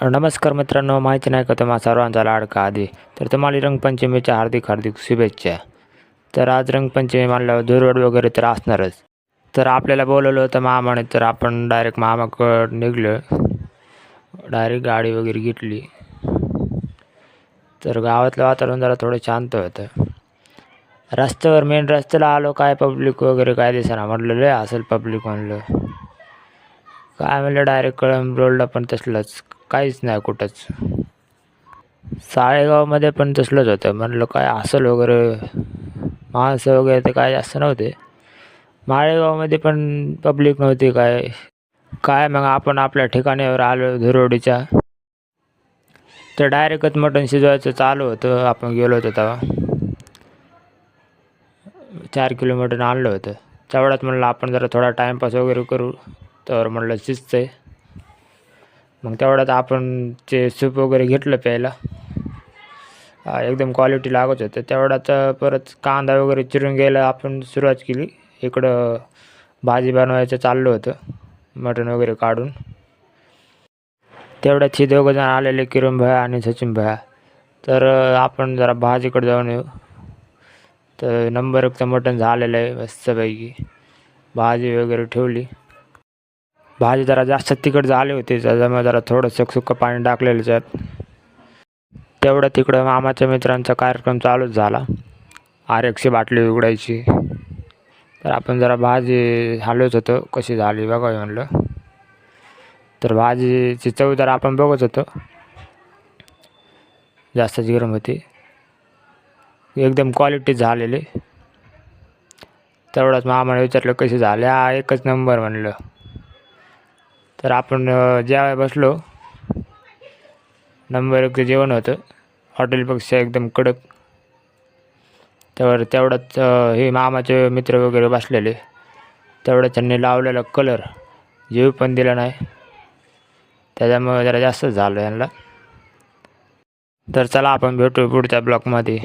नमस्कार मित्रांनो, माहिती नाही का तुम्हा सर्वांचा लाडका आधी. तर तुम्हाला रंगपंचमीच्या हार्दिक हार्दिक शुभेच्छा. तर आज रंगपंचमी म्हणल्यावर धुरवड वगैरे तर असणारच. तर आपल्याला बोलवलं होतं मामाने, तर आपण डायरेक्ट मामाकडं निघलो. डायरेक्ट गाडी वगैरे घेतली. तर गावातलं वातावरण जरा थोडं शांत होतं. रस्त्यावर मेन रस्त्याला आलो, काय पब्लिक वगैरे काय दिसेना. म्हटलं लय असेल पब्लिक म्हणलं. काय म्हणलं डायरेक्ट कळंब रोडला पण तसलंच, काहीच नाही कुठंच. साळेगावमध्ये पण तसलंच होतं. म्हणलं काय असेल वगैरे, माणसं वगैरे ते काय जास्त नव्हते. माळेगावमध्ये पण पब्लिक नव्हती काय. काय मग आपण आपल्या ठिकाणावर आलो धुरोडीच्या. तर डायरेक्टच मटण शिजवायचं चालू होतं. आपण गेलो होतो तेव्हा 4 किलो मटण आणलं होतं. तेवढ्यात म्हणलं आपण जरा थोडा टाईमपास वगैरे करू. तर म्हणलं शिजतंय. मग तेवढ्यात आपण ते सूप वगैरे घेतलं प्यायला. एकदम क्वालिटी लागत होतं. तेवढ्यात परत कांदा वगैरे चिरून घ्यायला आपण सुरुवात केली. इकडं भाजी बनवायचं चाललं होतं, मटण वगैरे काढून. तेवढ्यात हे दोघंजण आलेले, किरण भैया आणि सचिन भैया. तर आपण जरा भाजीकडे जाऊन येऊ. तर नंबर एकचं मटण झालेलं आहे मस्तपैकी. भाजी वगैरे ठेवली. भाजी जरा जास्त तिखट झाली होती, त्याच्यामुळे जरा थोडंसं सुक्कं पाणी टाकलेलं त्यात. तेवढं तिकडं मामाच्या मित्रांचा कार्यक्रम चालूच झाला. आरेकची बाटली उघडायची. तर आपण जरा भाजी हलवत होतो, कशी झाली बघावी म्हणलं. तर भाजीची चव जरा आपण बघत होतो. जास्तच गरम होती, एकदम क्वालिटी झालेली. तेवढंच मामाने विचारलं कशी झाली. एकच नंबर म्हणलं. तर आपण जेवायला बसलो. नंबर एकचं जेवण होतं, हॉटेलपेक्षा एकदम कडक. तेवढ्यात हे मामाचे मित्र वगैरे बसलेले. तेवढ्यात त्यांनी लावलेला कलर जेव पण दिला नाही, त्याच्यामुळे जरा जास्तच झालं यांना. तर चला आपण भेटू पुढच्या ब्लॉकमध्ये.